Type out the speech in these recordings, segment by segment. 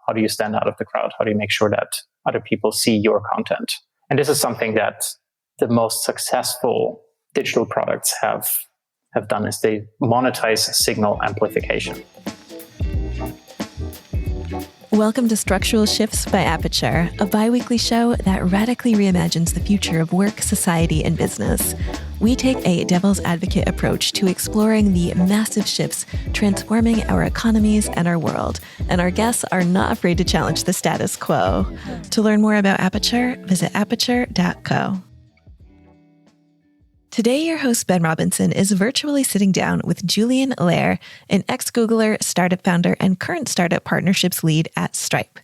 How do you stand out of the crowd? How do you make sure that other people see your content? And this is something that the most successful digital products have done, is they monetize signal amplification. Welcome to Structural Shifts by Aperture, a bi-weekly show that radically reimagines the future of work, society, and business. We take a devil's advocate approach to exploring the massive shifts transforming our economies and our world, and our guests are not afraid to challenge the status quo. To learn more about Aperture, visit aperture.co. Today, your host, Ben Robinson, is virtually sitting down with Julian Lehr, an ex-Googler, startup founder, and current startup partnerships lead at Stripe.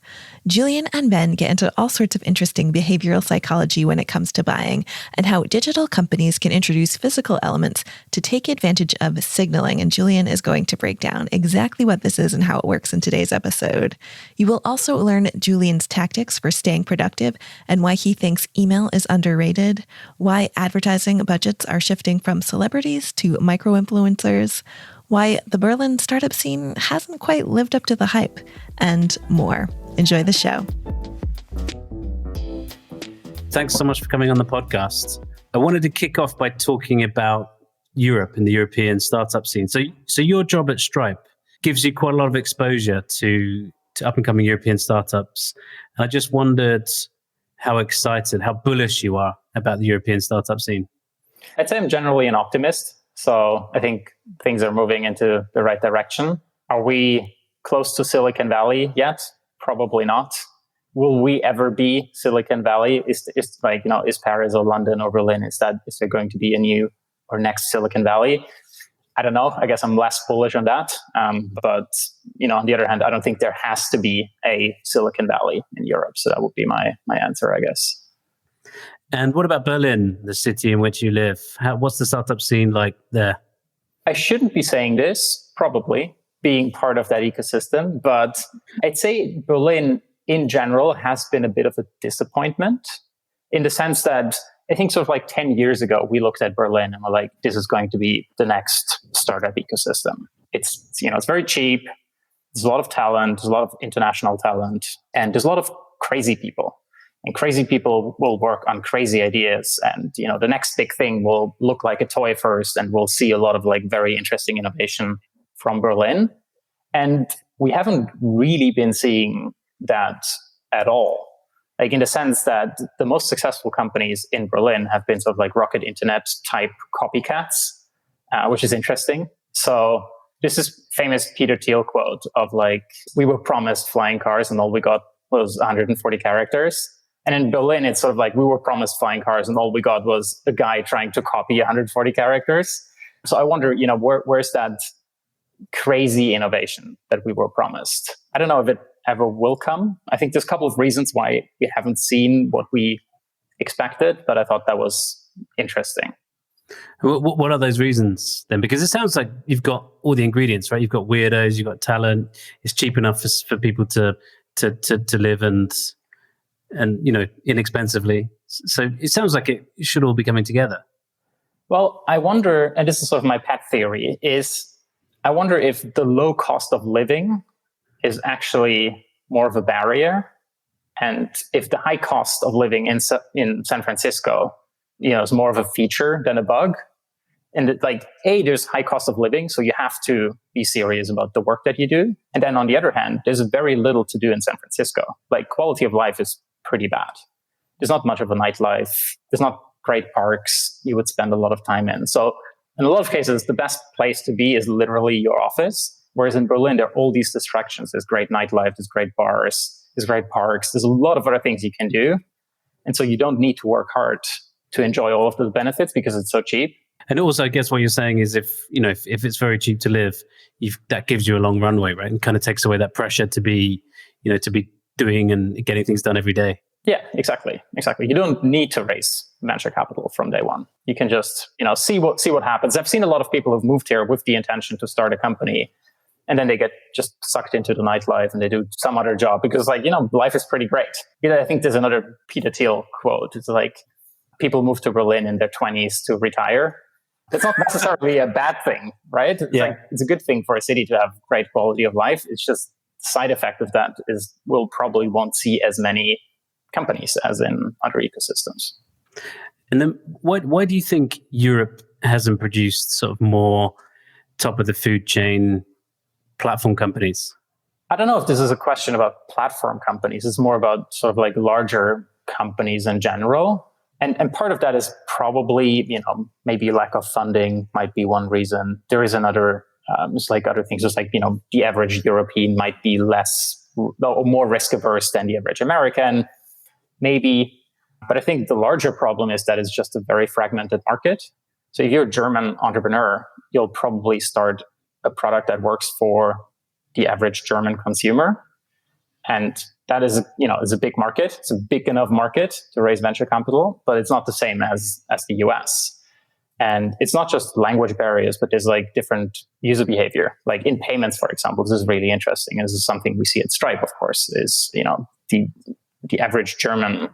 Julian and Ben get into all sorts of interesting behavioral psychology when it comes to buying, and how digital companies can introduce physical elements to take advantage of signaling. And Julian is going to break down exactly what this is and how it works in today's episode. You will also learn Julian's tactics for staying productive and why he thinks email is underrated, why advertising budgets are shifting from celebrities to micro-influencers, why the Berlin startup scene hasn't quite lived up to the hype, and more. Enjoy the show. Thanks so much for coming on the podcast. I wanted to kick off by talking about Europe and the European startup scene. So your job at Stripe gives you quite a lot of exposure to up-and-coming European startups. And I just wondered how excited, how bullish you are about the European startup scene. I'd say I'm generally an optimist. So I think things are moving into the right direction. Are we close to Silicon Valley yet? Probably not. Will we ever be Silicon Valley? Is Paris or London or Berlin? Is there going to be a new or next Silicon Valley? I don't know. I guess I'm less bullish on that. But on the other hand, I don't think there has to be a Silicon Valley in Europe. So that would be my answer, I guess. And what about Berlin, the city in which you live? What's the startup scene like there? I shouldn't be saying this, probably, being part of that ecosystem, but I'd say Berlin in general has been a bit of a disappointment, in the sense that I think sort of like 10 years ago, we looked at Berlin and we're like, this is going to be the next startup ecosystem. It's very cheap. There's a lot of talent, there's a lot of international talent, and there's a lot of crazy people. And crazy people will work on crazy ideas. And, the next big thing will look like a toy first, and we'll see a lot of very interesting innovation from Berlin. And we haven't really been seeing that at all. Like, in the sense that the most successful companies in Berlin have been sort of like Rocket Internet type copycats, which is interesting. So this is famous Peter Thiel quote of we were promised flying cars and all we got was 140 characters. And in Berlin, it's sort of like we were promised flying cars and all we got was a guy trying to copy 140 characters. So I wonder, where's that crazy innovation that we were promised? I don't know if it ever will come. I think there's a couple of reasons why we haven't seen what we expected, but I thought that was interesting. What are those reasons then? Because it sounds like you've got all the ingredients, right? You've got weirdos, you've got talent. It's cheap enough for people to live and inexpensively. So it sounds like it should all be coming together. Well, I wonder, and this is sort of my pet theory, I wonder if the low cost of living is actually more of a barrier, and if the high cost of living in San Francisco, is more of a feature than a bug. And there's high cost of living, so you have to be serious about the work that you do. And then on the other hand, there's very little to do in San Francisco. Quality of life is pretty bad. There's not much of a nightlife. There's not great parks you would spend a lot of time in. So in a lot of cases, the best place to be is literally your office. Whereas in Berlin, there are all these distractions. There's great nightlife, there's great bars, there's great parks. There's a lot of other things you can do. And so you don't need to work hard to enjoy all of the benefits because it's so cheap. And also, I guess what you're saying is if it's very cheap to live, that gives you a long runway, right? And kind of takes away that pressure to be doing and getting things done every day. Yeah, exactly. You don't need to raise venture capital from day one. You can just, see what happens. I've seen a lot of people who've moved here with the intention to start a company, and then they get just sucked into the nightlife and they do some other job because life is pretty great. I think there's another Peter Thiel quote. It's people move to Berlin in their 20s to retire. That's not necessarily a bad thing, right? It's a good thing for a city to have great quality of life. It's just side effect of that is we'll probably won't see as many companies as in other ecosystems. And then why do you think Europe hasn't produced sort of more top of the food chain platform companies? I don't know if this is a question about platform companies. It's more about sort of like larger companies in general. And part of that is probably, maybe lack of funding might be one reason. There is another, it's like other things. It's like, the average European might be less or more risk averse than the average American, maybe. But I think the larger problem is that it's just a very fragmented market. So if you're a German entrepreneur, you'll probably start a product that works for the average German consumer. And that is, is a big market. It's a big enough market to raise venture capital, but it's not the same as the US. And it's not just language barriers, but there's like different user behavior. Like in payments, for example, this is really interesting. And this is something we see at Stripe, of course, is, the average German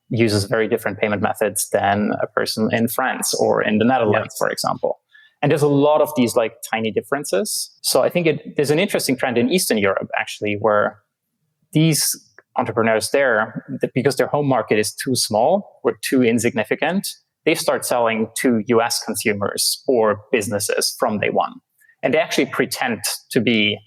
uses very different payment methods than a person in France or in the Netherlands, for example. And there's a lot of these like tiny differences. So I think there's an interesting trend in Eastern Europe, actually, where these entrepreneurs there, because their home market is too small or too insignificant, they start selling to US consumers or businesses from day one. And they actually pretend to be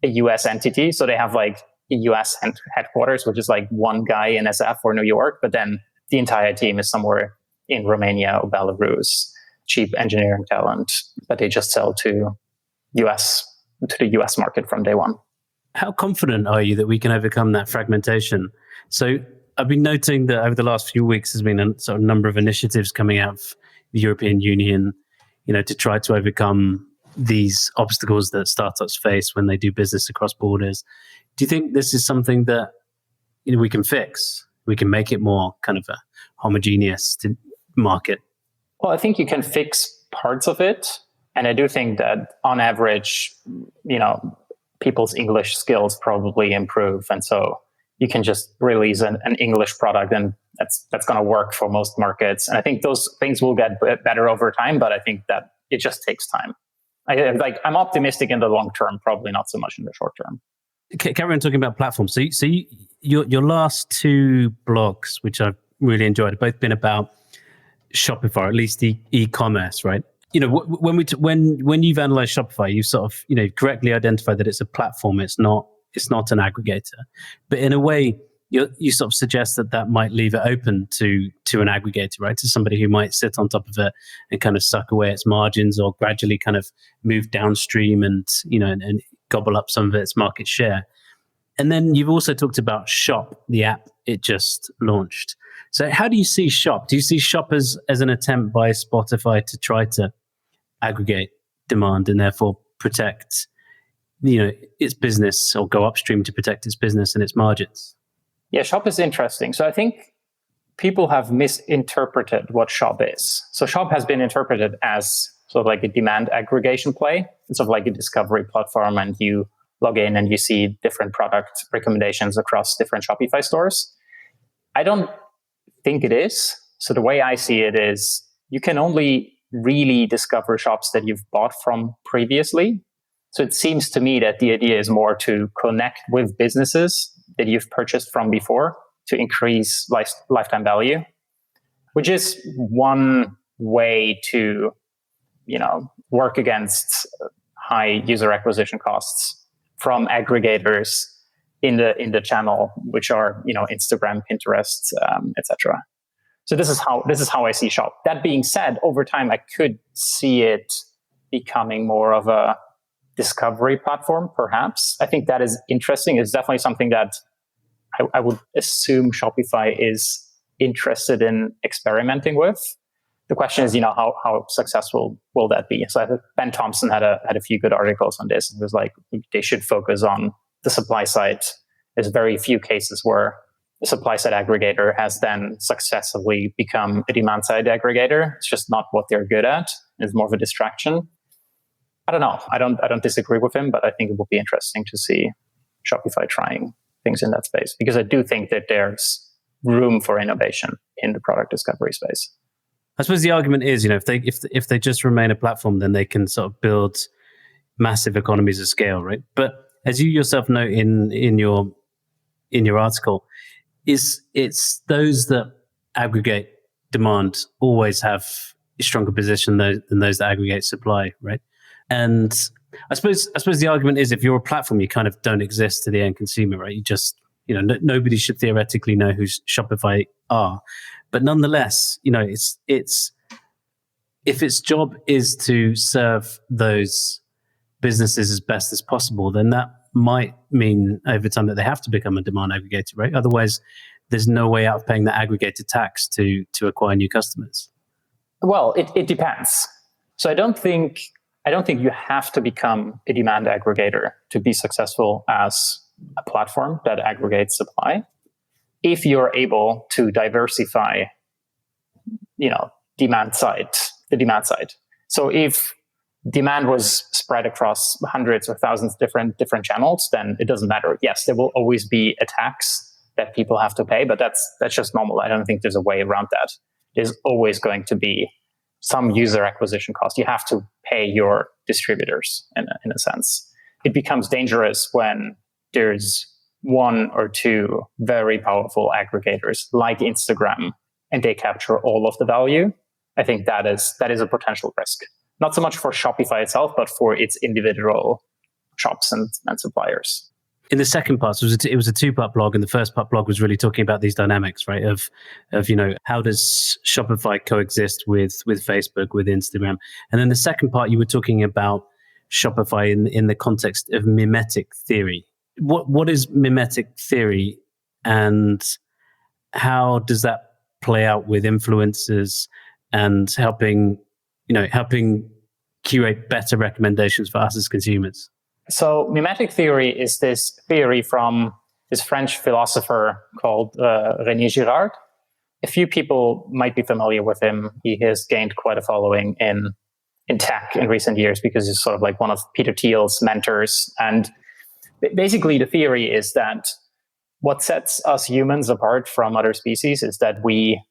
a US entity. So they have like a US headquarters, which is like one guy in SF or New York, but then the entire team is somewhere in Romania or Belarus, cheap engineering talent, but they just sell to the US market from day one. How confident are you that we can overcome that fragmentation? So I've been noting that over the last few weeks, there's been a sort of number of initiatives coming out of the European Union, to try to overcome these obstacles that startups face when they do business across borders. Do you think this is something that we can fix? We can make it more kind of a homogeneous market? Well, I think you can fix parts of it. And I do think that on average, people's English skills probably improve. And so you can just release an English product and that's going to work for most markets. And I think those things will get better over time, but I think that it just takes time. I'm optimistic in the long term, probably not so much in the short term. Carry on talking about platforms. So your last two blogs, which I've really enjoyed, have both been about Shopify, or at least the e-commerce, right? When you've analyzed Shopify, you sort of correctly identified that it's a platform. It's not an aggregator, but in a way, you sort of suggest that might leave it open to an aggregator, right? To somebody who might sit on top of it and kind of suck away its margins, or gradually kind of move downstream and and gobble up some of its market share. And then you've also talked about Shop, the app it just launched. So how do you see Shop? Do you see Shop as an attempt by Spotify to try to aggregate demand and therefore protect its business, or go upstream to protect its business and its margins? Yeah, Shop is interesting. So I think people have misinterpreted what Shop is. So Shop has been interpreted as sort of like a demand aggregation play. It's sort of like a discovery platform, and you log in and you see different product recommendations across different Shopify stores. I don't think it is. So the way I see it is you can only really discover shops that you've bought from previously. So it seems to me that the idea is more to connect with businesses that you've purchased from before to increase lifetime value, which is one way to, work against high user acquisition costs from aggregators in the channel, which are, Instagram, Pinterest, etc. So this is how I see Shop. That being said, over time, I could see it becoming more of a discovery platform, perhaps. I think that is interesting. It's definitely something that I would assume Shopify is interested in experimenting with. The question is, how successful will that be? So I think Ben Thompson had a few good articles on this. It was like they should focus on the supply side. There's very few cases where the supply side aggregator has then successfully become a demand side aggregator. It's just not what they're good at. It's more of a distraction. I don't know. I don't disagree with him, but I think it will be interesting to see Shopify trying things in that space, because I do think that there's room for innovation in the product discovery space. I suppose the argument is, if they just remain a platform, then they can sort of build massive economies of scale, right? But as you yourself note in your article, it's those that aggregate demand always have a stronger position than those that aggregate supply, right? And I suppose the argument is, if you're a platform, you kind of don't exist to the end consumer, right? You just, nobody should theoretically know who Shopify are, but nonetheless, it's if its job is to serve those businesses as best as possible, then that might mean over time that they have to become a demand aggregator, right? Otherwise, there's no way out of paying that aggregated tax to acquire new customers. Well, it depends. So I don't think you have to become a demand aggregator to be successful as a platform that aggregates supply. If you're able to diversify, the demand side. So if demand was spread across hundreds or thousands of different channels, then it doesn't matter. Yes, there will always be a tax that people have to pay, but that's just normal. I don't think there's a way around that. There's always going to be some user acquisition cost. You have to pay your distributors in a sense. It becomes dangerous when there's one or two very powerful aggregators like Instagram, and they capture all of the value. I think that is a potential risk. Not so much for Shopify itself, but for its individual shops and suppliers. In the second part, it was a two-part blog, and the first part blog was really talking about these dynamics, right? Of how does Shopify coexist with Facebook, with Instagram, and then the second part you were talking about Shopify in the context of mimetic theory. What is mimetic theory, and how does that play out with influencers and helping curate better recommendations for us as consumers? So mimetic theory is this theory from this French philosopher called René Girard. A few people might be familiar with him. He has gained quite a following in tech in recent years because he's sort of like one of Peter Thiel's mentors. And basically the theory is that what sets us humans apart from other species is that we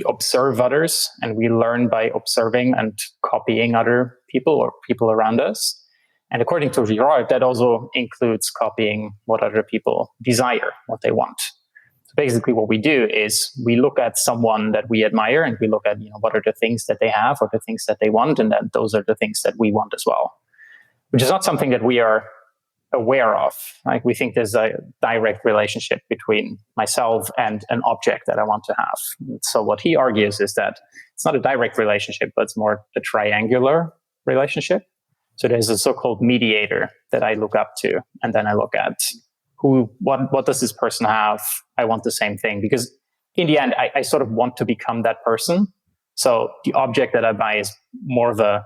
observe others, and we learn by observing and copying other people or people around us. And according to Girard, that also includes copying what other people desire, what they want. So basically what we do is we look at someone that we admire, and we look at what are the things that they have or the things that they want, and then those are the things that we want as well, which is not something that we are aware of. Like, we think there's a direct relationship between myself and an object that I want to have. So what he argues is that it's not a direct relationship, but it's more a triangular relationship. So there's a so-called mediator that I look up to, and then I look at what does this person have? I want the same thing, because in the end, I sort of want to become that person. So the object that I buy is more of a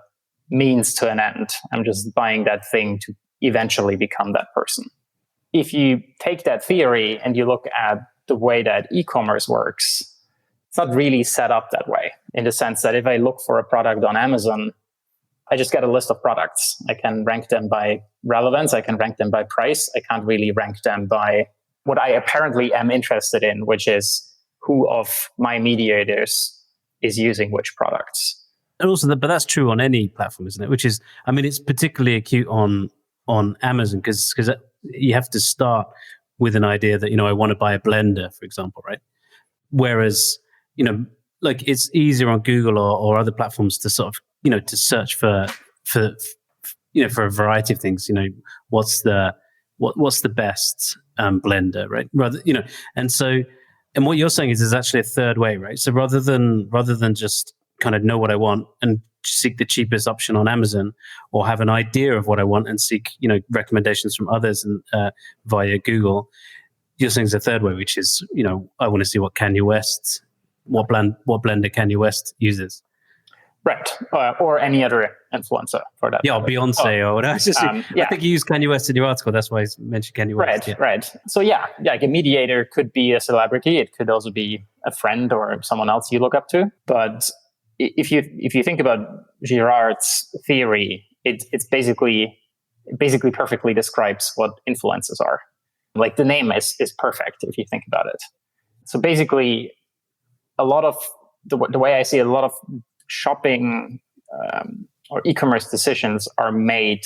means to an end. I'm just buying that thing to eventually become that person. If you take that theory and you look at the way that e-commerce works, it's not really set up that way, in the sense that if I look for a product on Amazon, I just get a list of products. I can rank them by relevance. I can rank them by price. I can't really rank them by what I apparently am interested in, which is who of my mediators is using which products. And also, but that's true on any platform, isn't it? Which is, it's particularly acute on Amazon because you have to start with an idea that, I want to buy a blender, for example, right? Whereas, it's easier on Google or other platforms to sort of, to search for a variety of things. What's the best blender, right? And what you're saying is there's actually a third way, right? So rather than just kind of know what I want and seek the cheapest option on Amazon, or have an idea of what I want and seek, recommendations from others and via Google, you're saying there's a third way, which is, I want to see what blender Kanye West uses. Right. Or any other influencer for that. Yeah, or Beyonce or whatever. I think you used Kanye West in your article. That's why I mentioned Kanye West. Right. So like a mediator could be a celebrity. It could also be a friend or someone else you look up to. But if you think about Girard's theory, it's basically perfectly describes what influencers are. Like, the name is perfect if you think about it. So basically, a lot of the way I see a lot of shopping or e-commerce decisions are made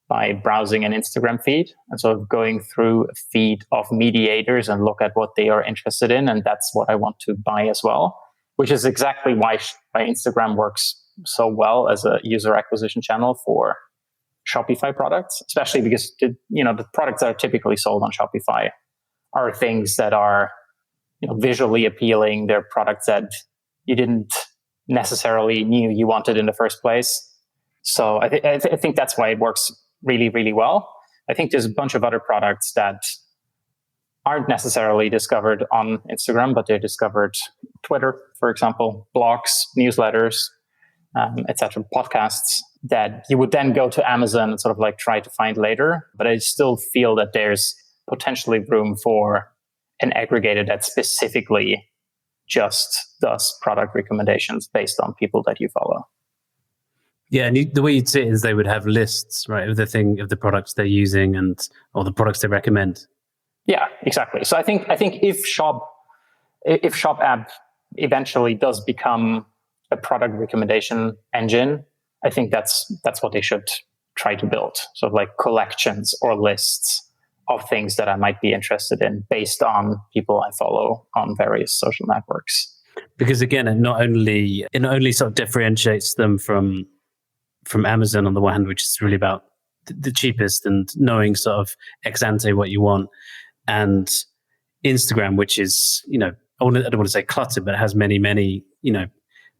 by browsing an Instagram feed and sort of going through a feed of mediators and look at what they are interested in. And that's what I want to buy as well, which is exactly why Instagram works so well as a user acquisition channel for Shopify products, especially because the products that are typically sold on Shopify are things that are visually appealing. They're products that you didn't necessarily knew you wanted in the first place. So I think that's why it works really, really well. I think there's a bunch of other products that aren't necessarily discovered on Instagram, but they're discovered Twitter, for example, blogs, newsletters, etc., podcasts that you would then go to Amazon and sort of like try to find later. But I still feel that there's potentially room for an aggregator that specifically just does product recommendations based on people that you follow. Yeah, and the way you'd see it is they would have lists, right, of the products they're using or the products they recommend. Yeah, exactly. So I think if Shop app eventually does become a product recommendation engine, I think that's what they should try to build. So like collections or lists of things that I might be interested in based on people I follow on various social networks. Because again, it not only sort of differentiates them from Amazon on the one hand, which is really about the cheapest and knowing sort of ex ante what you want, and Instagram, which is, I don't want to say cluttered, but it has many,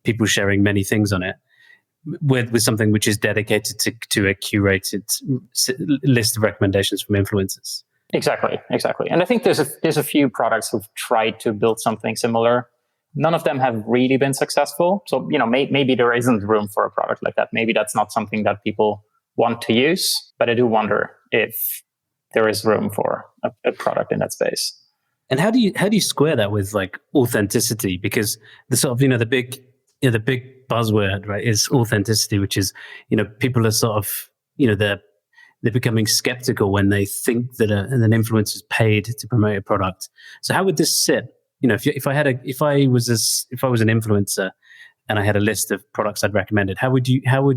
people sharing many things on it, with something which is dedicated to a curated list of recommendations from influencers. Exactly. And I think there's a few products who've tried to build something similar. None of them have really been successful. So, maybe there isn't room for a product like that. Maybe that's not something that people want to use, but I do wonder if there is room for a product in that space. And how do you square that with like authenticity? Because the sort of, the big buzzword, right, is authenticity, which is, people are sort of, they're becoming skeptical when they think that an influencer is paid to promote a product. So how would this sit? If I was an influencer and I had a list of products I'd recommended, how would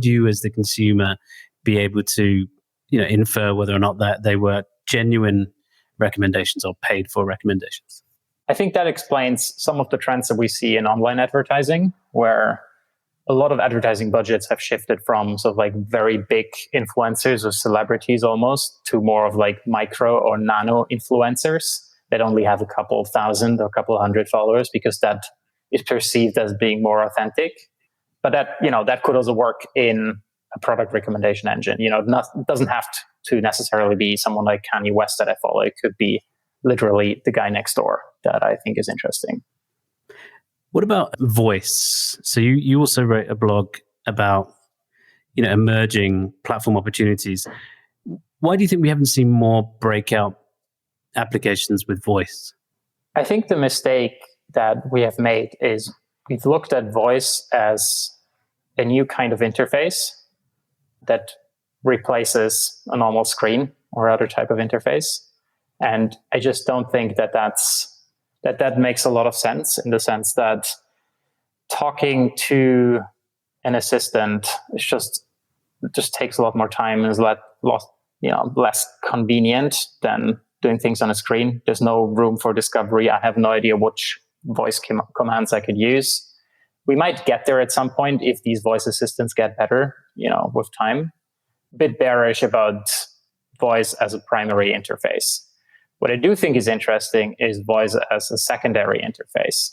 you as the consumer be able to, infer whether or not that they were genuine recommendations or paid for recommendations? I think that explains some of the trends that we see in online advertising, where a lot of advertising budgets have shifted from sort of like very big influencers or celebrities almost to more of like micro or nano influencers that only have a couple thousand or a couple hundred followers, because that is perceived as being more authentic. But that could also work in a product recommendation engine. It doesn't have to necessarily be someone like Kanye West that I follow. It could be literally the guy next door that I think is interesting. What about voice? So you also wrote a blog about emerging platform opportunities. Why do you think we haven't seen more breakout applications with voice? I think the mistake that we have made is we've looked at voice as a new kind of interface that replaces a normal screen or other type of interface. And I just don't think that makes a lot of sense, in the sense that talking to an assistant just takes a lot more time and is less convenient than doing things on a screen. There's no room for discovery. I have no idea which voice commands I could use. We might get there at some point if these voice assistants get better, with time. A bit bearish about voice as a primary interface. What I do think is interesting is voice as a secondary interface.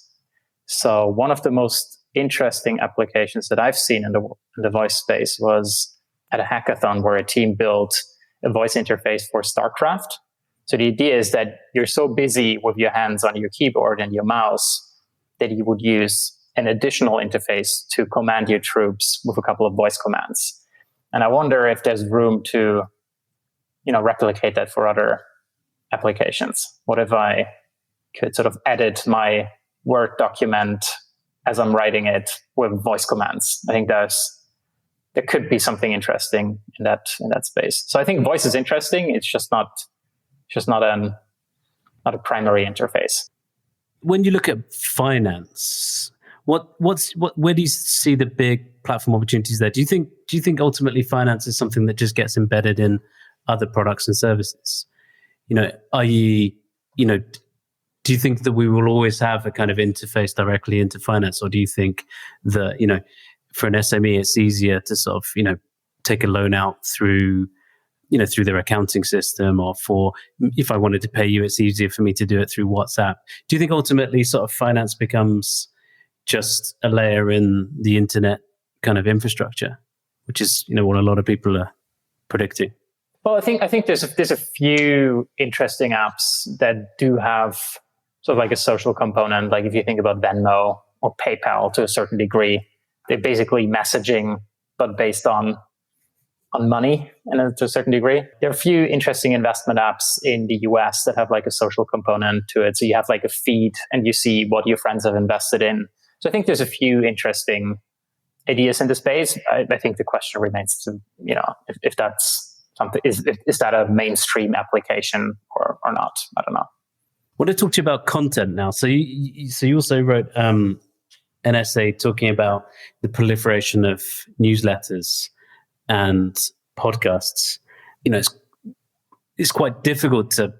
So one of the most interesting applications that I've seen in the voice space was at a hackathon where a team built a voice interface for StarCraft. So the idea is that you're so busy with your hands on your keyboard and your mouse that you would use an additional interface to command your troops with a couple of voice commands. And I wonder if there's room to, replicate that for other applications. What if I could sort of edit my Word document as I'm writing it with voice commands? I think there could be something interesting in that space. So I think voice is interesting. It's just not a primary interface. When you look at finance, Where do you see the big platform opportunities there? Do you think ultimately finance is something that just gets embedded in other products and services? I.e., do you think that we will always have a kind of interface directly into finance, or do you think that, for an SME, it's easier to sort of, take a loan out through their accounting system, or if I wanted to pay you, it's easier for me to do it through WhatsApp? Do you think ultimately sort of finance becomes just a layer in the internet kind of infrastructure, which is, what a lot of people are predicting? Well, I think there's a few interesting apps that do have sort of like a social component. Like if you think about Venmo or PayPal to a certain degree, they're basically messaging, but based on money, and to a certain degree. There are a few interesting investment apps in the US that have like a social component to it. So you have like a feed and you see what your friends have invested in. So I think there's a few interesting ideas in the space. I think the question remains to, if that's something, is that a mainstream application or not? I don't know. I want to talk to you about content now. So you also wrote an essay talking about the proliferation of newsletters and podcasts. It's quite difficult to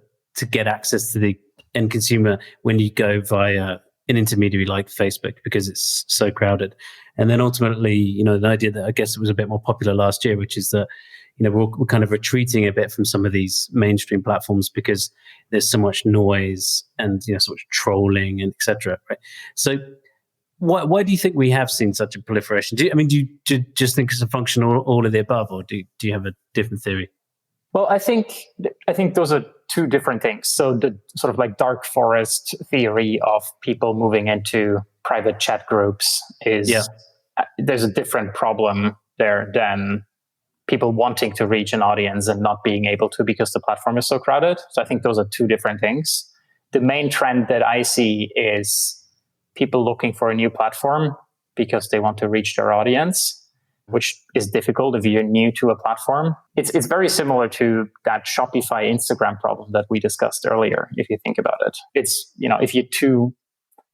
get access to the end consumer when you go via an intermediary like Facebook, because it's so crowded. And then ultimately, the idea that I guess it was a bit more popular last year, which is that, we're kind of retreating a bit from some of these mainstream platforms because there's so much noise and, so much trolling and et cetera. Right? So why do you think we have seen such a proliferation? Do you just think it's a function of all of the above, or do you have a different theory? Well, I think those are two different things. So the sort of like dark forest theory of people moving into private chat groups is there's a different problem there than people wanting to reach an audience and not being able to because the platform is so crowded. So I think those are two different things. The main trend that I see is people looking for a new platform because they want to reach their audience, which is difficult if you're new to a platform. It's very similar to that Shopify Instagram problem that we discussed earlier, if you think about it. It's, if you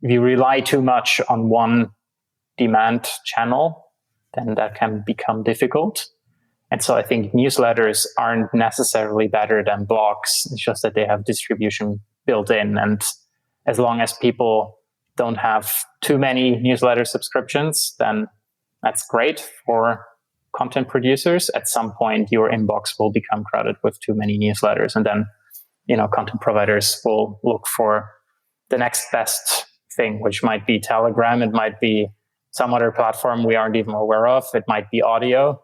rely too much on one demand channel, then that can become difficult. And so I think newsletters aren't necessarily better than blogs. It's just that they have distribution built in. And as long as people don't have too many newsletter subscriptions, then that's great for content producers. At some point, your inbox will become crowded with too many newsletters. And then, content providers will look for the next best thing, which might be Telegram. It might be some other platform we aren't even aware of. It might be audio.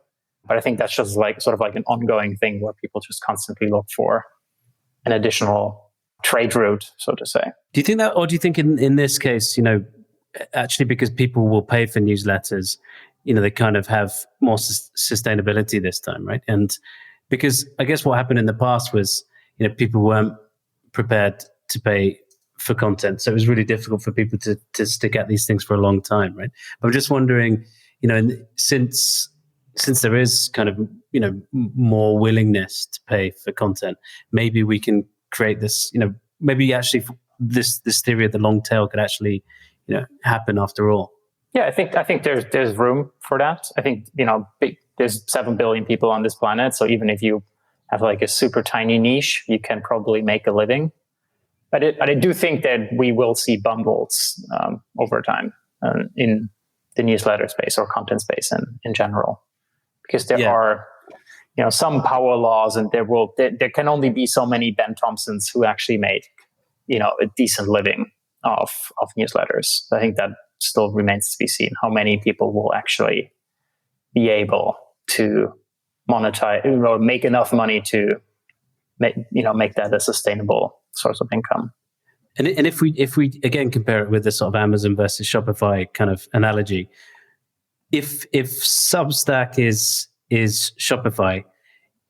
But I think that's just like sort of like an ongoing thing where people just constantly look for an additional trade route, so to say. Do you think that, or do you think in this case, actually because people will pay for newsletters, they kind of have more sustainability this time, right? And because I guess what happened in the past was, people weren't prepared to pay for content. So it was really difficult for people to stick at these things for a long time, right? But I'm just wondering, since there is kind of, more willingness to pay for content, maybe we can create this, maybe actually this theory of the long tail could actually, happen after all. Yeah, I think there's room for that. I think, there's 7 billion people on this planet. So even if you have like a super tiny niche, you can probably make a living. But I do think that we will see bundles over time in the newsletter space or content space in general. Because there are, some power laws, and there can only be so many Ben Thompsons who actually made, a decent living of newsletters. I think that still remains to be seen. How many people will actually be able to monetize or make enough money to make that a sustainable source of income. And if we again compare it with the sort of Amazon versus Shopify kind of analogy, if Substack is Shopify,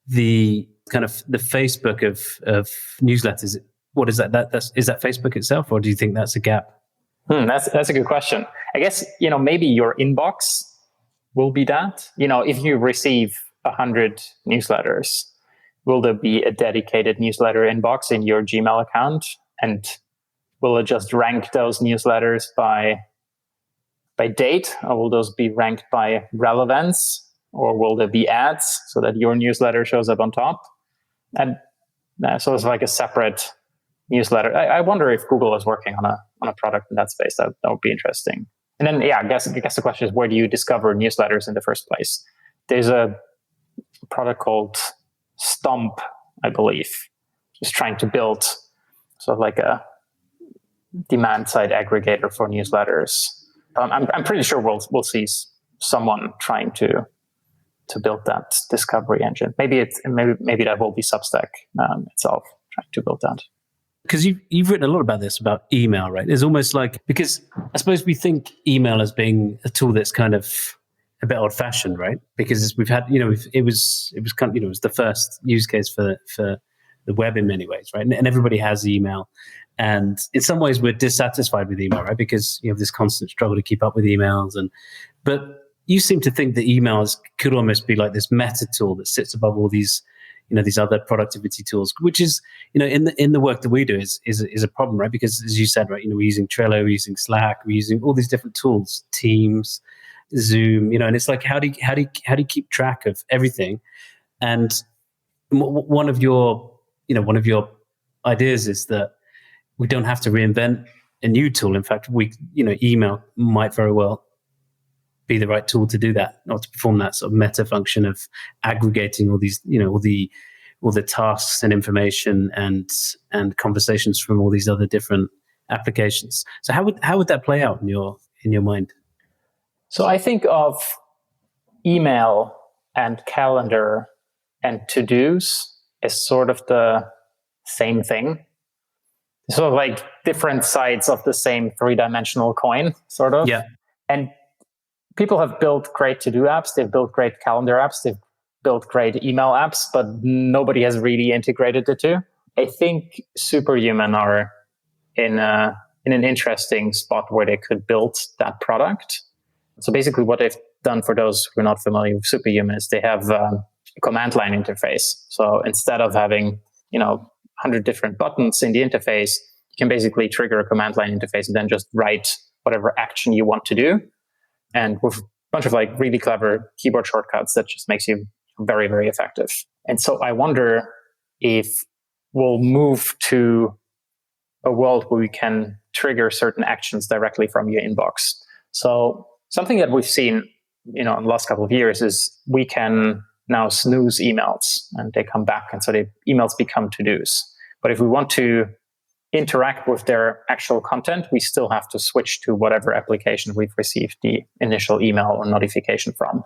the kind of the Facebook of newsletters, what is that? Is that Facebook itself, or do you think that's a gap? That's a good question. I guess, maybe your inbox will be that. If you receive 100 newsletters, will there be a dedicated newsletter inbox in your Gmail account? And will it just rank those newsletters by by date, or will those be ranked by relevance, or will there be ads so that your newsletter shows up on top? And so it's like a separate newsletter. I wonder if Google is working on a product in that space. That would be interesting. And then, I guess the question is, where do you discover newsletters in the first place? There's a product called Stomp, I believe, just trying to build sort of like a demand side aggregator for newsletters. I'm pretty sure we'll see someone trying to build that discovery engine. Maybe that will be Substack itself trying to build that. Because you've written a lot about this, about email, right? It's almost like, because I suppose we think email as being a tool that's kind of a bit old fashioned, right? Because we've had, it was kind of, it was the first use case for the web in many ways, right? And everybody has email. And in some ways we're dissatisfied with email, right? Because you have this constant struggle to keep up with emails. But you seem to think that emails could almost be like this meta tool that sits above all these, these other productivity tools, which is, in the work that we do is a problem, right? Because as you said, right, we're using Trello, we're using Slack, we're using all these different tools, Teams, Zoom, and it's like, how do you keep track of everything? And one of your ideas is that we don't have to reinvent a new tool. In fact, email might very well be the right tool to do that, or to perform that sort of meta function of aggregating all these, all the tasks and information and conversations from all these other different applications. So how would that play out in your mind? So I think of email and calendar and to-dos as sort of the same thing. Sort of like different sides of the same three-dimensional coin, sort of. Yeah. And people have built great to-do apps. They've built great calendar apps. They've built great email apps, but nobody has really integrated the two. I think Superhuman are in an interesting spot where they could build that product. So basically what they've done, for those who are not familiar with Superhuman, is they have a command line interface. So instead of having, 100 different buttons in the interface, you can basically trigger a command line interface and then just write whatever action you want to do. And with a bunch of like really clever keyboard shortcuts, that just makes you very, very effective. And so I wonder if we'll move to a world where we can trigger certain actions directly from your inbox. So something that we've seen, in the last couple of years is we can now snooze emails and they come back. And so the emails become to-dos. But if we want to interact with their actual content, we still have to switch to whatever application we've received the initial email or notification from.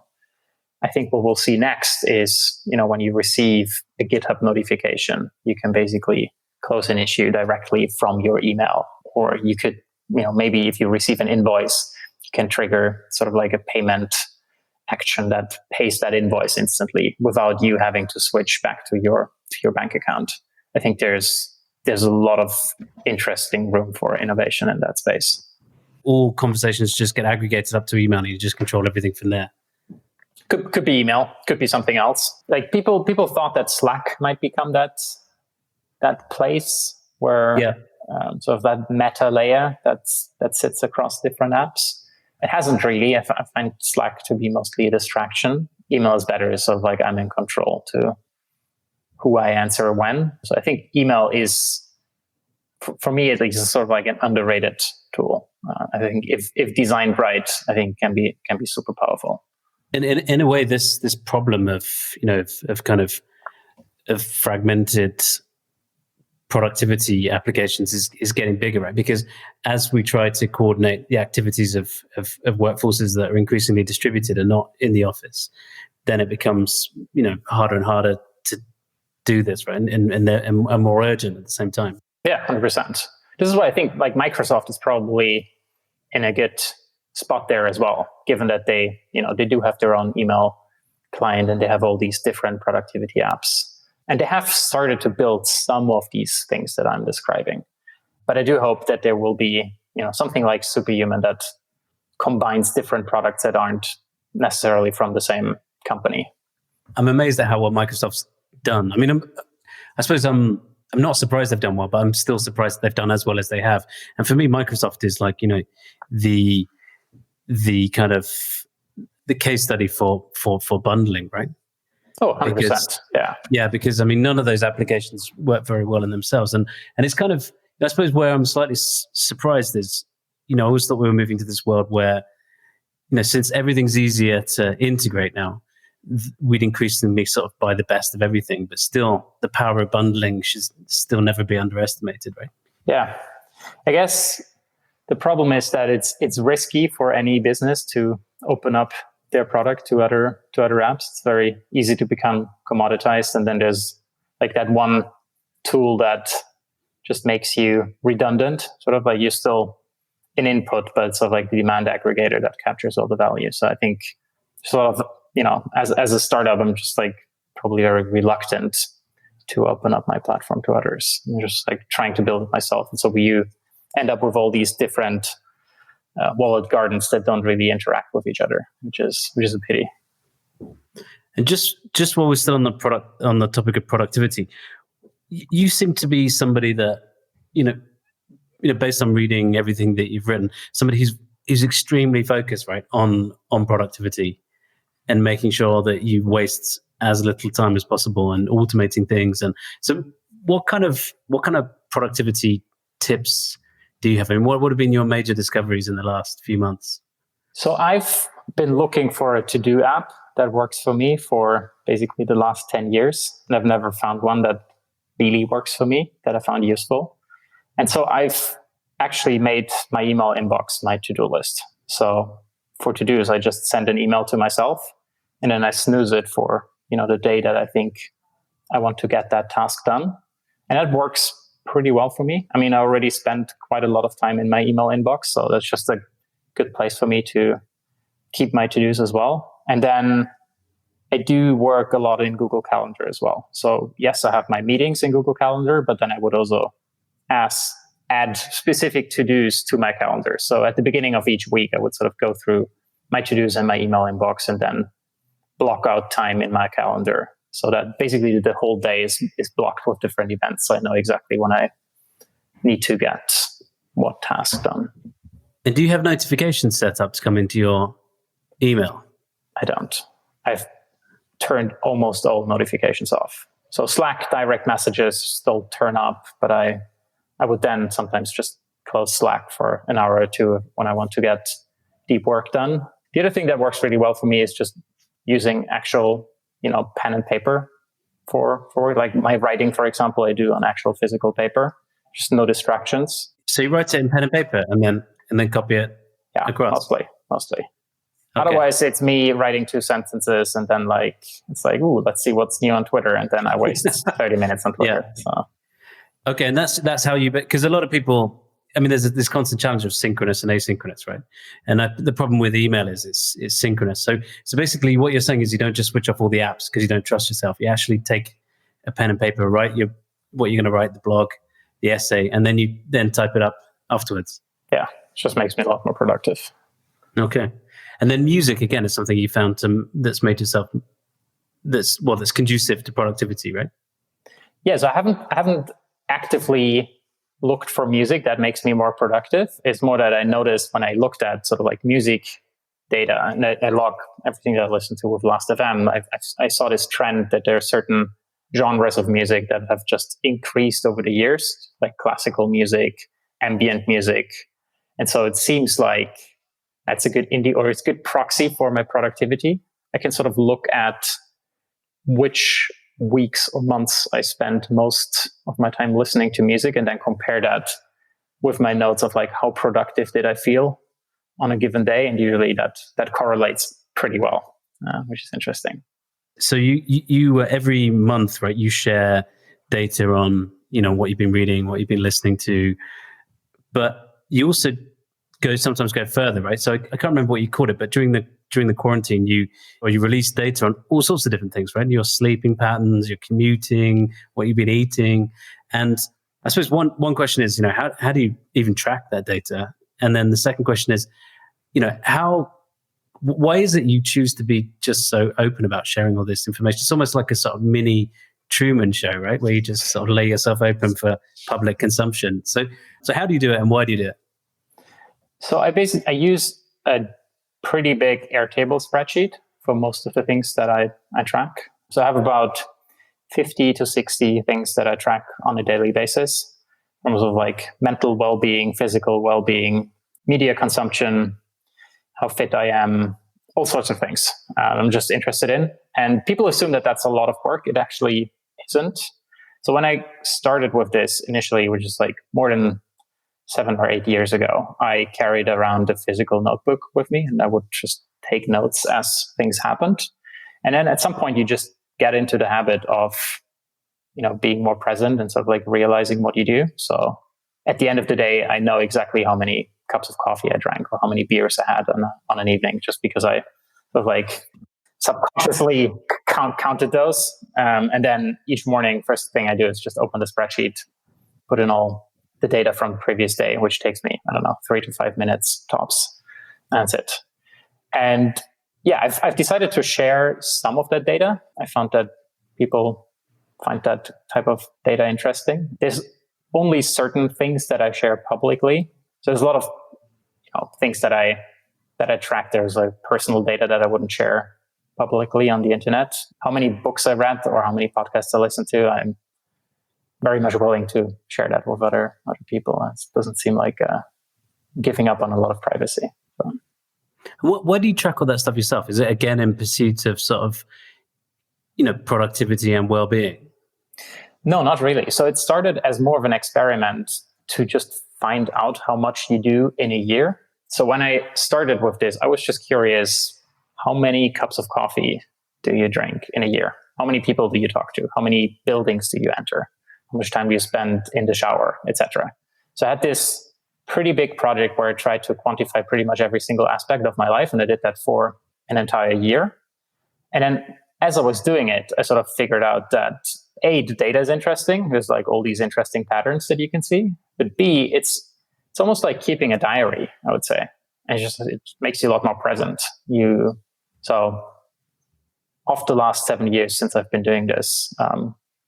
I think what we'll see next is, when you receive a GitHub notification, you can basically close an issue directly from your email. Or you could, maybe if you receive an invoice, you can trigger sort of like a payment action that pays that invoice instantly without you having to switch back to your bank account. I think there's a lot of interesting room for innovation in that space. All conversations just get aggregated up to email and you just control everything from there. Could be email, could be something else. Like people thought that Slack might become that place where sort of that meta layer that sits across different apps. It hasn't really. I find Slack to be mostly a distraction. Email is better. It's sort of like I'm in control to who I answer when. So I think email is, for me at least, sort of like an underrated tool. I think if designed right, I think can be super powerful. And in a way, this problem of fragmented productivity applications is getting bigger, right? Because as we try to coordinate the activities of workforces that are increasingly distributed and not in the office, then it becomes harder and harder to do this, right? And more urgent at the same time. Yeah, 100%. This is why I think like Microsoft is probably in a good spot there as well, given that they do have their own email client and they have all these different productivity apps. And they have started to build some of these things that I'm describing. But I do hope that there will be, something like Superhuman that combines different products that aren't necessarily from the same company. I'm amazed at what Microsoft's done. I mean, I suppose I'm not surprised they've done well, but I'm still surprised they've done as well as they have. And for me, Microsoft is like, the kind of the case study for bundling, right? Oh, 100%. Yeah, because I mean, none of those applications work very well in themselves. And it's kind of, I suppose, where I'm slightly surprised is, I always thought we were moving to this world where, since everything's easier to integrate now, we'd increasingly sort of buy the best of everything, but still the power of bundling should still never be underestimated, right? Yeah. I guess the problem is that it's risky for any business to open up their product to other apps. It's very easy to become commoditized, and then there's like that one tool that just makes you redundant, sort of like you're still an input, but it's sort of like the demand aggregator that captures all the value. So I think sort of, as a startup, I'm just like probably very reluctant to open up my platform to others. I'm just like trying to build it myself. And so you end up with all these different walled gardens that don't really interact with each other, which is a pity. And just while we're still on the topic of productivity, you seem to be somebody that, based on reading everything that you've written, somebody who's extremely focused, right, on productivity and making sure that you waste as little time as possible and automating things. And so what kind of productivity tips do you have? I mean, what would have been your major discoveries in the last few months? So I've been looking for a to-do app that works for me for basically the last 10 years. And I've never found one that really works for me, that I found useful. And so I've actually made my email inbox my to-do list. So for to-dos, I just send an email to myself, and then I snooze it for, the day that I think I want to get that task done. And that works pretty well for me. I mean, I already spent quite a lot of time in my email inbox, so that's just a good place for me to keep my to-dos as well. And then I do work a lot in Google Calendar as well. So yes, I have my meetings in Google Calendar, but then I would also add specific to-dos to my calendar. So at the beginning of each week, I would sort of go through my to-dos and my email inbox and then block out time in my calendar so that basically the whole day is blocked with different events. So I know exactly when I need to get what task done. And do you have notifications set up to come into your email? I don't. I've turned almost all notifications off. So Slack direct messages still turn up, but I would then sometimes just close Slack for an hour or two when I want to get deep work done. The other thing that works really well for me is just using actual, pen and paper for like my writing, for example, I do on actual physical paper, just no distractions. So you write it in pen and paper and then copy it across? Mostly. Okay. Otherwise, it's me writing 2 sentences and then ooh, let's see what's new on Twitter. And then I waste 30 minutes on Twitter. Yeah. So. Okay. And that's how because a lot of people, I mean, there's this constant challenge of synchronous and asynchronous, right? And the problem with email is it's synchronous. So basically what you're saying is you don't just switch off all the apps because you don't trust yourself. You actually take a pen and paper, write what you're going to write, the blog, the essay, and then you type it up afterwards. Yeah. It just makes me a lot more productive. Okay. And then music, again, is something you found that's made yourself, that's conducive to productivity, right? Yeah, so I haven't actively looked for music that makes me more productive. It's more that I noticed when I looked at sort of like music data and I log everything that I listen to with Last.fm, I saw this trend that there are certain genres of music that have just increased over the years, like classical music, ambient music. And so it seems like that's a good it's a good proxy for my productivity. I can sort of look at which weeks or months I spend most of my time listening to music and then compare that with my notes of like how productive did I feel on a given day. And usually that correlates pretty well, which is interesting. So you every month, right, you share data on, what you've been reading, what you've been listening to, but you also sometimes go further, right? So I can't remember what you called it, but during the quarantine, you released data on all sorts of different things, right? Your sleeping patterns, your commuting, what you've been eating. And I suppose one question is, how do you even track that data? And then the second question is, why is it you choose to be just so open about sharing all this information? It's almost like a sort of mini Truman Show, right? Where you just sort of lay yourself open for public consumption. So how do you do it and why do you do it? So I use a pretty big Airtable spreadsheet for most of the things that I track. So I have about 50 to 60 things that I track on a daily basis, in terms of like mental well-being, physical well-being, media consumption, how fit I am, all sorts of things I'm just interested in. And people assume that that's a lot of work. It actually isn't. So when I started with this initially, which is like more than 7 or 8 years ago, I carried around a physical notebook with me, and I would just take notes as things happened. And then at some point, you just get into the habit of, being more present and sort of like realizing what you do. So at the end of the day, I know exactly how many cups of coffee I drank or how many beers I had on an evening, just because I sort of like subconsciously counted those. And then each morning, first thing I do is just open the spreadsheet, put in all the data from the previous day, which takes me, 3 to 5 minutes tops. That's it. And yeah, I've decided to share some of that data. I found that people find that type of data interesting. There's only certain things that I share publicly. So there's a lot of things that I track. There's like personal data that I wouldn't share publicly on the internet. How many books I read or how many podcasts I listen to, I'm very much willing to share that with other people. It doesn't seem like giving up on a lot of privacy. So. Why do you track all that stuff yourself? Is it again in pursuit of sort of, productivity and well-being? No, not really. So it started as more of an experiment to just find out how much you do in a year. So when I started with this, I was just curious, how many cups of coffee do you drink in a year? How many people do you talk to? How many buildings do you enter? How much time do you spend in the shower, etc.? So I had this pretty big project where I tried to quantify pretty much every single aspect of my life, and I did that for an entire year. And then as I was doing it, I sort of figured out that A, the data is interesting. There's like all these interesting patterns that you can see. But B, it's almost like keeping a diary, I would say. And it makes you a lot more present. So of the last 7 years since I've been doing this,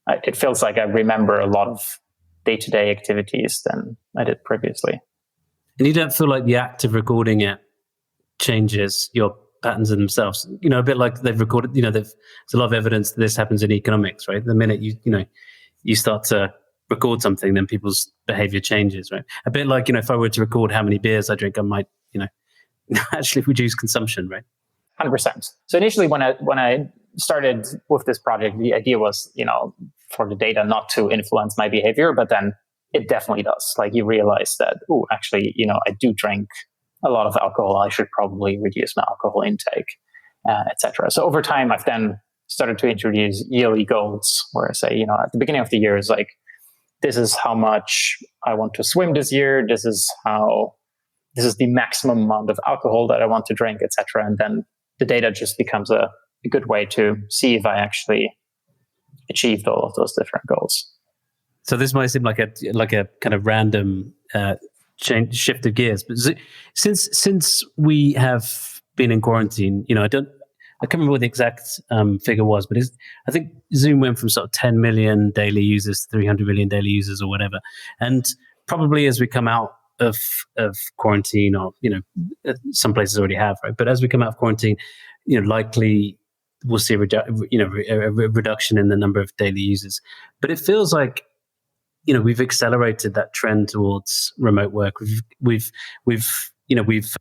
it feels like I remember a lot of day-to-day activities than I did previously. And you don't feel like the act of recording it changes your patterns in themselves? A bit like they've recorded, there's a lot of evidence that this happens in economics, right? The minute you start to record something, then people's behavior changes, right? A bit like, if I were to record how many beers I drink, I might, actually reduce consumption, right? 100%. So initially when I started with this project, the idea was, for the data not to influence my behavior, but then it definitely does. Like you realize that, actually, I do drink a lot of alcohol. I should probably reduce my alcohol intake, etc. So over time, I've then started to introduce yearly goals where I say, at the beginning of the year is like, this is how much I want to swim this year. This is the maximum amount of alcohol that I want to drink, etc. And then the data just becomes a good way to see if I actually achieved all of those different goals. So this might seem like a kind of random shift of gears, but since we have been in quarantine, I can't remember what the exact figure was, but I think Zoom went from sort of 10 million daily users to 300 million daily users or whatever. And probably as we come out of quarantine, or some places already have, right? But as we come out of quarantine, likely we'll see a reduction in the number of daily users. But it feels like we've accelerated that trend towards remote work. We've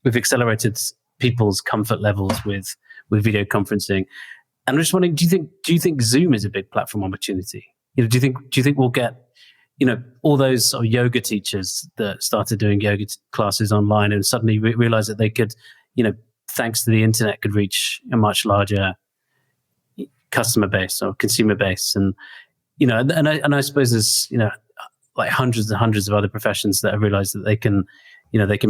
accelerated people's comfort levels with video conferencing. And I'm just wondering, do you think Zoom is a big platform opportunity? Do you think we'll get all those sort of yoga teachers that started doing yoga classes online and suddenly realize that they could, thanks to the internet, could reach a much larger customer base or consumer base, and I suppose there's like hundreds and hundreds of other professions that have realized that they can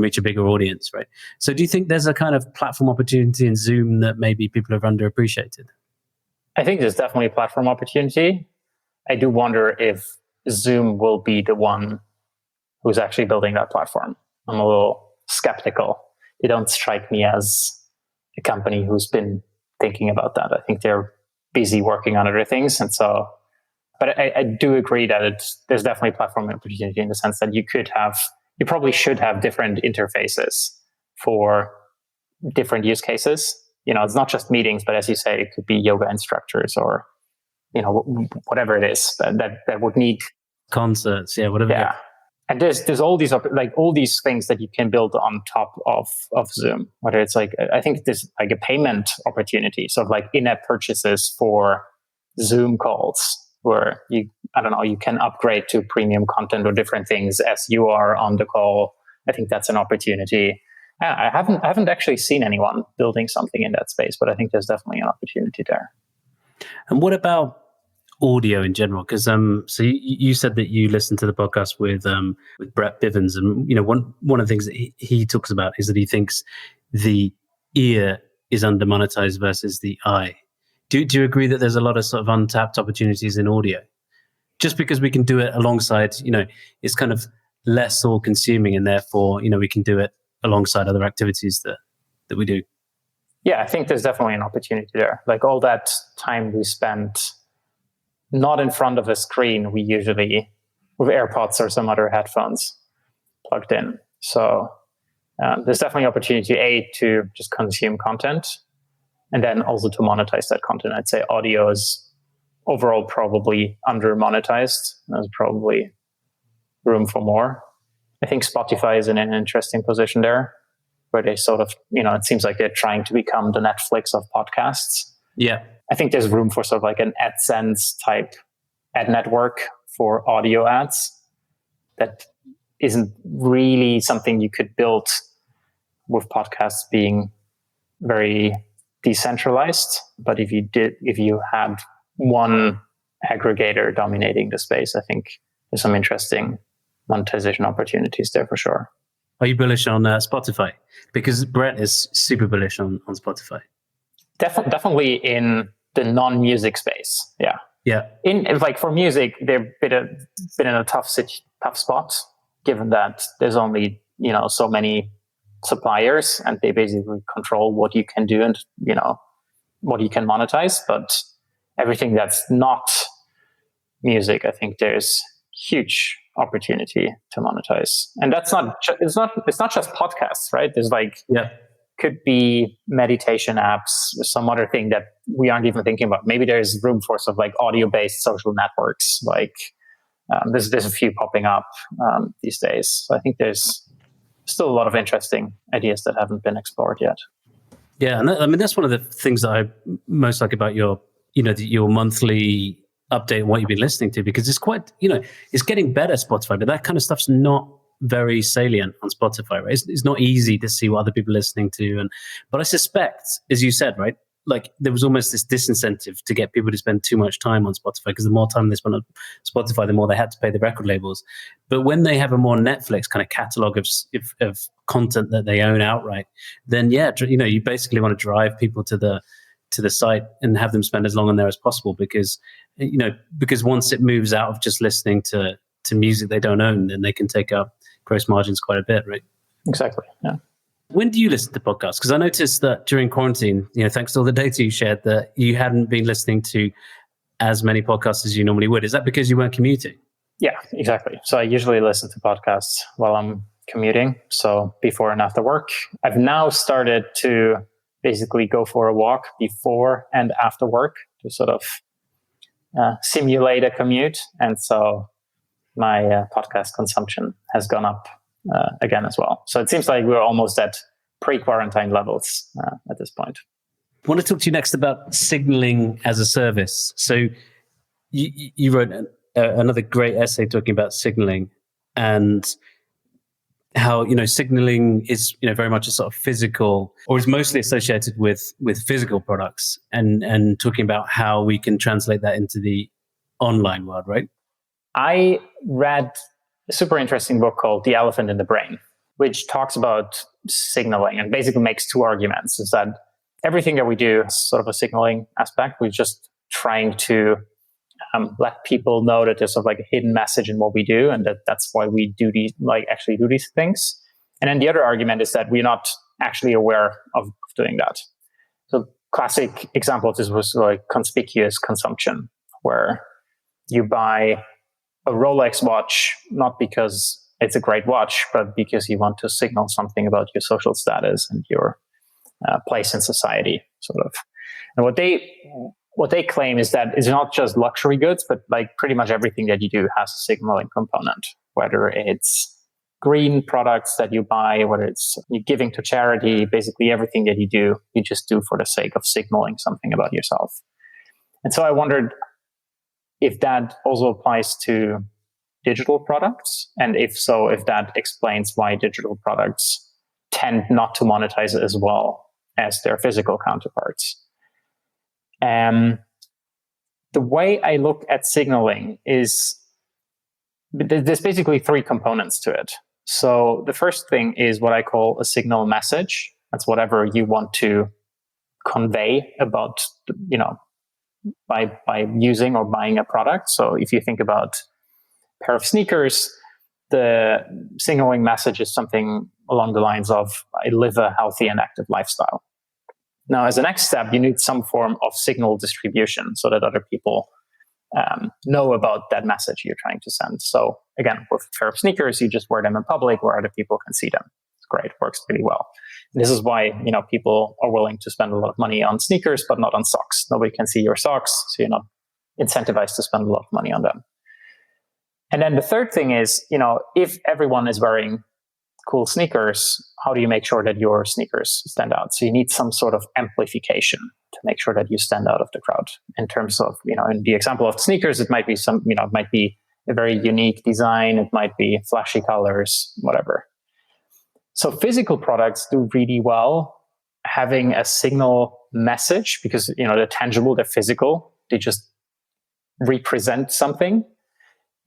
reach a bigger audience, right? So do you think there's a kind of platform opportunity in Zoom that maybe people have underappreciated? I think there's definitely a platform opportunity. I do wonder if Zoom will be the one who's actually building that platform. I'm a little skeptical. They don't strike me as a company who's been thinking about that. I think they're busy working on other things. And so, but I do agree that there's definitely a platform opportunity in the sense that you probably should have different interfaces for different use cases. It's not just meetings, but as you say, it could be yoga instructors or, whatever it is that would need concerts. Yeah. Whatever. Yeah. And there's all these all these things that you can build on top of Zoom, whether it's I think there's a payment opportunity. So in-app purchases for Zoom calls where you can upgrade to premium content or different things as you are on the call. I think that's an opportunity. I haven't actually seen anyone building something in that space, but I think there's definitely an opportunity there. And what about audio in general? Because so you said that you listened to the podcast with Brett Bivens, and one of the things that he talks about is that he thinks the ear is under monetized versus the eye. Do you agree that there's a lot of sort of untapped opportunities in audio? Just because we can do it alongside, it's kind of less all consuming, and therefore, we can do it alongside other activities that we do. Yeah, I think there's definitely an opportunity there. All that time we spent not in front of a screen, we usually with AirPods or some other headphones plugged in. So there's definitely opportunity to just consume content, and then also to monetize that content. I'd say audio is overall probably under monetized. There's probably room for more. I think Spotify is in an interesting position there, where they sort of, it seems like they're trying to become the Netflix of podcasts. Yeah. I think there's room for sort of an AdSense type ad network for audio ads that isn't really something you could build with podcasts being very decentralized. But if you had one aggregator dominating the space, I think there's some interesting monetization opportunities there for sure. Are you bullish on Spotify? Because Brett is super bullish on Spotify. Definitely in the non-music space. Yeah. Yeah. For music, they've been in a tough spot, given that there's only, so many suppliers, and they basically control what you can do and, what you can monetize. But everything that's not music, I think there's huge opportunity to monetize. And that's it's not just podcasts, right? There's could be meditation apps, some other thing that we aren't even thinking about. Maybe there's room for sort of audio-based social networks. There's a few popping up these days. So I think there's still a lot of interesting ideas that haven't been explored yet. Yeah, and that's one of the things that I most like about your monthly update on what you've been listening to, because it's quite, it's getting better, Spotify, but that kind of stuff's not very salient on Spotify, right? It's not easy to see what other people are listening to. But I suspect, as you said, right, there was almost this disincentive to get people to spend too much time on Spotify, because the more time they spent on Spotify, the more they had to pay the record labels. But when they have a more Netflix kind of catalog of content that they own outright, then you basically want to drive people to the site and have them spend as long on there as possible, because once it moves out of just listening to music they don't own, then they can take up gross margins quite a bit, right? Exactly. Yeah. When do you listen to podcasts? Because I noticed that during quarantine, thanks to all the data you shared, that you hadn't been listening to as many podcasts as you normally would. Is that because you weren't commuting? Yeah, exactly. So I usually listen to podcasts while I'm commuting, so before and after work. I've now started to basically go for a walk before and after work to sort of simulate a commute. And so my podcast consumption has gone up again as well. So it seems like we're almost at pre-quarantine levels at this point. I want to talk to you next about signaling as a service. So you wrote another great essay talking about signaling and how, signaling is, very much a sort of physical, or is mostly associated with physical products, and talking about how we can translate that into the online world, right? I read a super interesting book called The Elephant in the Brain, which talks about signaling and basically makes two arguments. Is that everything that we do is sort of a signaling aspect. We're just trying to let people know that there's sort of a hidden message in what we do, and that's why we do these, actually do these things. And then the other argument is that we're not actually aware of doing that. So classic example of this was conspicuous consumption, where you buy a Rolex watch, not because it's a great watch, but because you want to signal something about your social status and your place in society, sort of. And what they claim is that it's not just luxury goods, but like pretty much everything that you do has a signaling component, whether it's green products that you buy, whether it's you giving to charity, basically everything that you do, you just do for the sake of signaling something about yourself. And so I wondered if that also applies to digital products, and if so, if that explains why digital products tend not to monetize as well as their physical counterparts. The way I look at signaling is there's basically three components to it. So the first thing is what I call a signal message. That's whatever you want to convey about, by using or buying a product. So if you think about a pair of sneakers, the signaling message is something along the lines of, I live a healthy and active lifestyle. Now, as a next step, you need some form of signal distribution so that other people know about that message you're trying to send. So again, with a pair of sneakers, you just wear them in public where other people can see them. It's great, works pretty well. And this is why people are willing to spend a lot of money on sneakers, but not on socks. Nobody can see your socks, so you're not incentivized to spend a lot of money on them. And then the third thing is, if everyone is wearing cool sneakers, how do you make sure that your sneakers stand out? So you need some sort of amplification to make sure that you stand out of the crowd. In terms of, in the example of sneakers, it might be it might be a very unique design. It might be flashy colors, whatever. So physical products do really well having a signal message because, they're tangible, they're physical. They just represent something.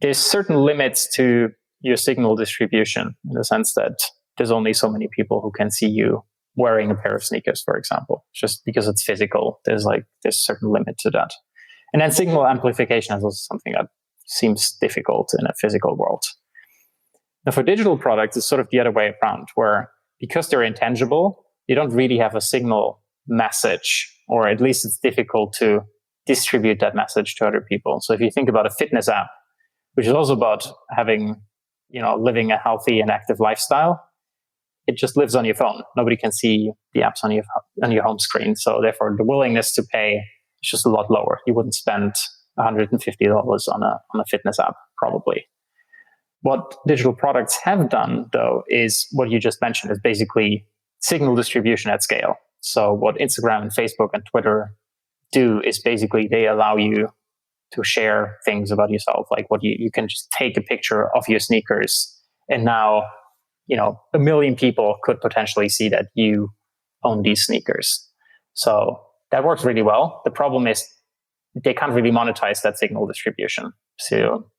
There's certain limits to your signal distribution in the sense that there's only so many people who can see you wearing a pair of sneakers, for example, just because it's physical. There's a certain limit to that. And then signal amplification is also something that seems difficult in a physical world. Now for digital products, it's sort of the other way around, where because they're intangible, you don't really have a signal message, or at least it's difficult to distribute that message to other people. So if you think about a fitness app, which is also about having, living a healthy and active lifestyle, it just lives on your phone. Nobody can see the apps on your home screen. So therefore, the willingness to pay is just a lot lower. You wouldn't spend $150 on a fitness app, probably. What digital products have done, though, is what you just mentioned, is basically signal distribution at scale. So what Instagram and Facebook and Twitter do is basically they allow you to share things about yourself. Like what you can just take a picture of your sneakers, and now, 1 million people could potentially see that you own these sneakers. So that works really well. The problem is they can't really monetize that signal distribution. So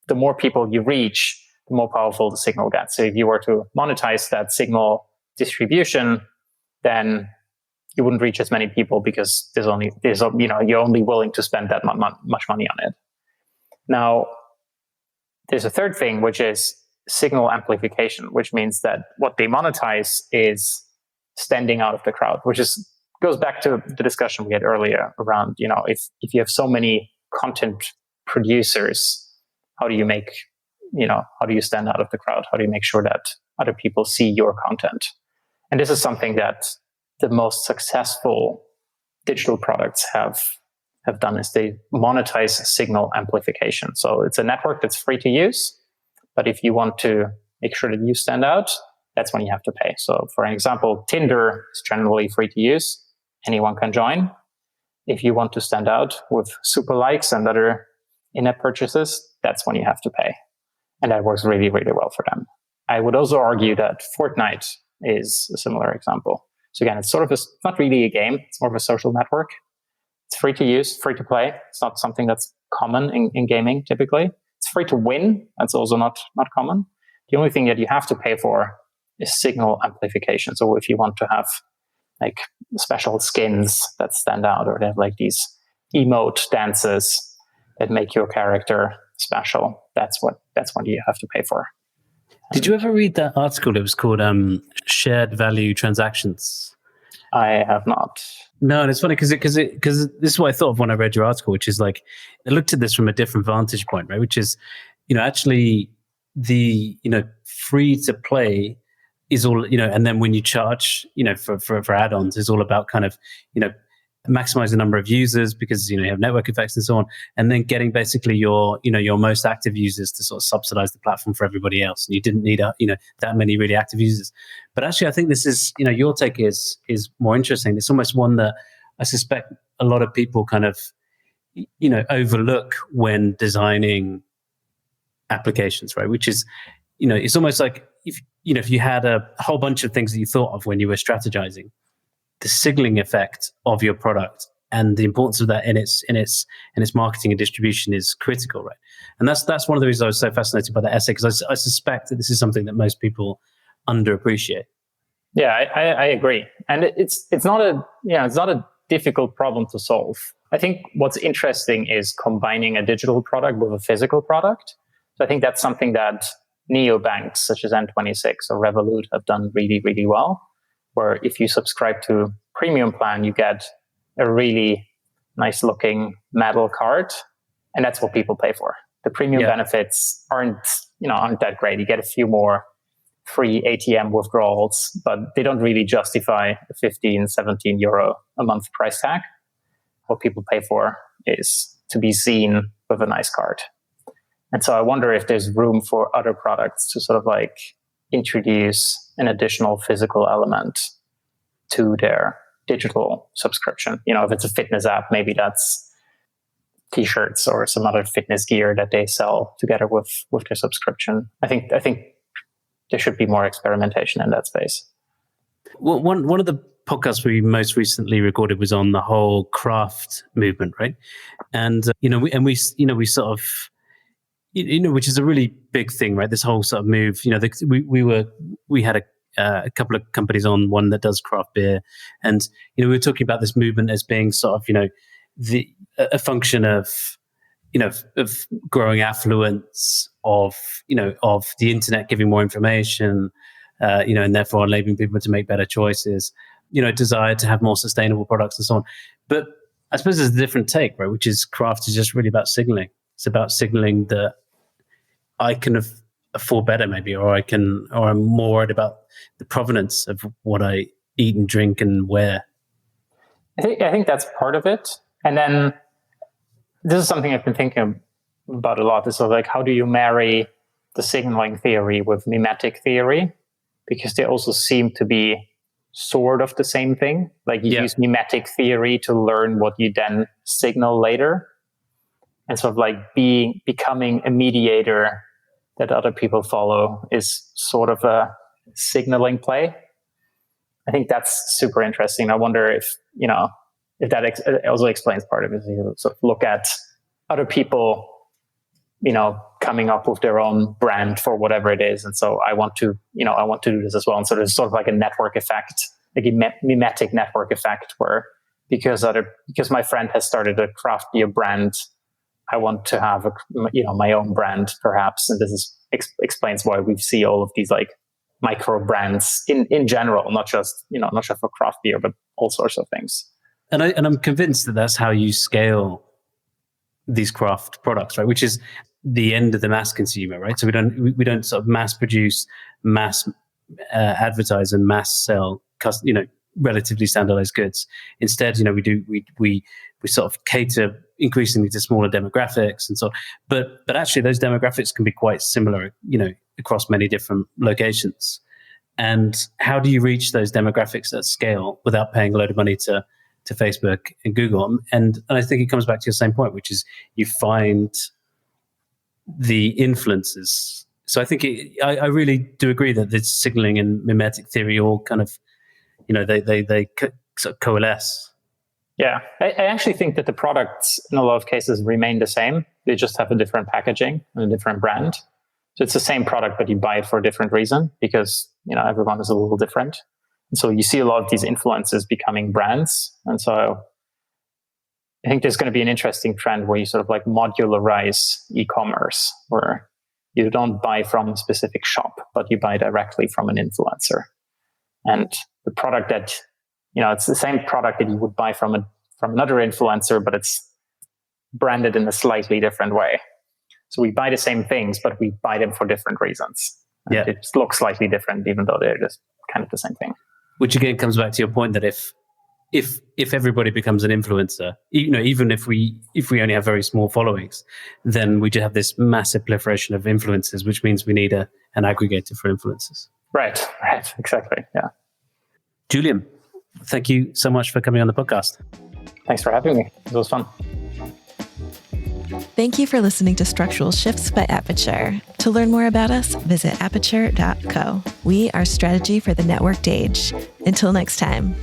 the more people you reach, the more powerful the signal gets. So if you were to monetize that signal distribution, then you wouldn't reach as many people because you're only willing to spend that much money on it. Now, there's a third thing, which is signal amplification, which means that what they monetize is standing out of the crowd, which goes back to the discussion we had earlier around, if you have so many content producers, how do you stand out of the crowd? How do you make sure that other people see your content? And this is something that the most successful digital products have done, is they monetize signal amplification. So it's a network that's free to use, but if you want to make sure that you stand out, that's when you have to pay. So for an example, Tinder is generally free to use. Anyone can join. If you want to stand out with super likes and other in-app purchases, that's when you have to pay. And that works really, really well for them. I would also argue that Fortnite is a similar example. So again, it's not really a game. It's more of a social network. It's free to use, free to play. It's not something that's common in gaming typically. It's free to win. That's also not common. The only thing that you have to pay for is signal amplification. So if you want to have like special skins that stand out, or they have like these emote dances that make your character special, that's when you have to pay for. Did you ever read that article? It was called Shared Value Transactions. I have not. No, and it's funny because this is what I thought of when I read your article, which is like, I looked at this from a different vantage point, right? Which is, actually the, free to play is all, and then when you charge, for add-ons, is all about kind of, maximize the number of users because, you have network effects and so on. And then getting basically your most active users to sort of subsidize the platform for everybody else. And you didn't need, that many really active users. But actually, I think this is, your take is more interesting. It's almost one that I suspect a lot of people kind of, overlook when designing applications, right? Which is, it's almost like if you had a whole bunch of things that you thought of when you were strategizing, the signaling effect of your product and the importance of that in its marketing and distribution is critical, right? And that's one of the reasons I was so fascinated by that essay, because I suspect that this is something that most people underappreciate. Yeah, I agree, and it's not a difficult problem to solve. I think what's interesting is combining a digital product with a physical product. So I think that's something that neobanks such as N26 or Revolut have done really, really well, where if you subscribe to premium plan, you get a really nice looking metal card, and that's what people pay for. The premium benefits aren't that great. You get a few more free ATM withdrawals, but they don't really justify a 15, 17 euro a month price tag. What people pay for is to be seen with a nice card. And so I wonder if there's room for other products to sort of like introduce an additional physical element to their digital subscription. If it's a fitness app, maybe that's t-shirts or some other fitness gear that they sell together with their subscription. I think there should be more experimentation in that space. Well, one of the podcasts we most recently recorded was on the whole craft movement, right? And we sort of, which is a really big thing, right? This whole sort of move. We had a couple of companies on, one that does craft beer, and we were talking about this movement as being sort of a function of growing affluence, of the internet giving more information, and therefore enabling people to make better choices, desire to have more sustainable products and so on. But I suppose there's a different take, right? Which is craft is just really about signaling. It's about signaling that I can afford better, maybe, or I'm more worried about the provenance of what I eat and drink and wear. I think that's part of it. And then this is something I've been thinking about a lot. Is sort of like, how do you marry the signaling theory with mimetic theory? Because they also seem to be sort of the same thing. Like you use mimetic theory to learn what you then signal later. And sort of like becoming a mediator that other people follow is sort of a signaling play. I think that's super interesting. I wonder if that also explains part of it. You sort of look at other people, coming up with their own brand for whatever it is. And so I want to do this as well. And so there's sort of like a network effect, like a mimetic network effect, where because my friend has started a craft beer brand, I want to have my own brand perhaps. And this explains why we see all of these like micro brands in general, not just for craft beer, but all sorts of things. And I'm convinced that that's how you scale these craft products, right? Which is the end of the mass consumer, right? So we don't sort of mass produce, mass advertise, and mass sell, relatively standardized goods. Instead, we sort of cater increasingly to smaller demographics and so on. But actually those demographics can be quite similar, across many different locations. And how do you reach those demographics at scale without paying a load of money to Facebook and Google? And I think it comes back to your same point, which is you find the influences. So I think I really do agree that this signaling and mimetic theory all kind of, they sort of coalesce. Yeah, I actually think that the products in a lot of cases remain the same. They just have a different packaging and a different brand. So it's the same product, but you buy it for a different reason because, everyone is a little different. And so you see a lot of these influences becoming brands. And so I think there's going to be an interesting trend where you sort of like modularize e-commerce, where you don't buy from a specific shop, but you buy directly from an influencer. And the product that, it's the same product that you would buy from another influencer, but it's branded in a slightly different way. So we buy the same things, but we buy them for different reasons. Yeah. It just looks slightly different, even though they're just kind of the same thing. Which again comes back to your point that if everybody becomes an influencer, even if we only have very small followings, then we just have this massive proliferation of influencers, which means we need an aggregator for influencers. Right, exactly, yeah. Julian, thank you so much for coming on the podcast. Thanks for having me. It was fun. Thank you for listening to Structural Shifts by Aperture. To learn more about us, visit aperture.co. We are strategy for the networked age. Until next time.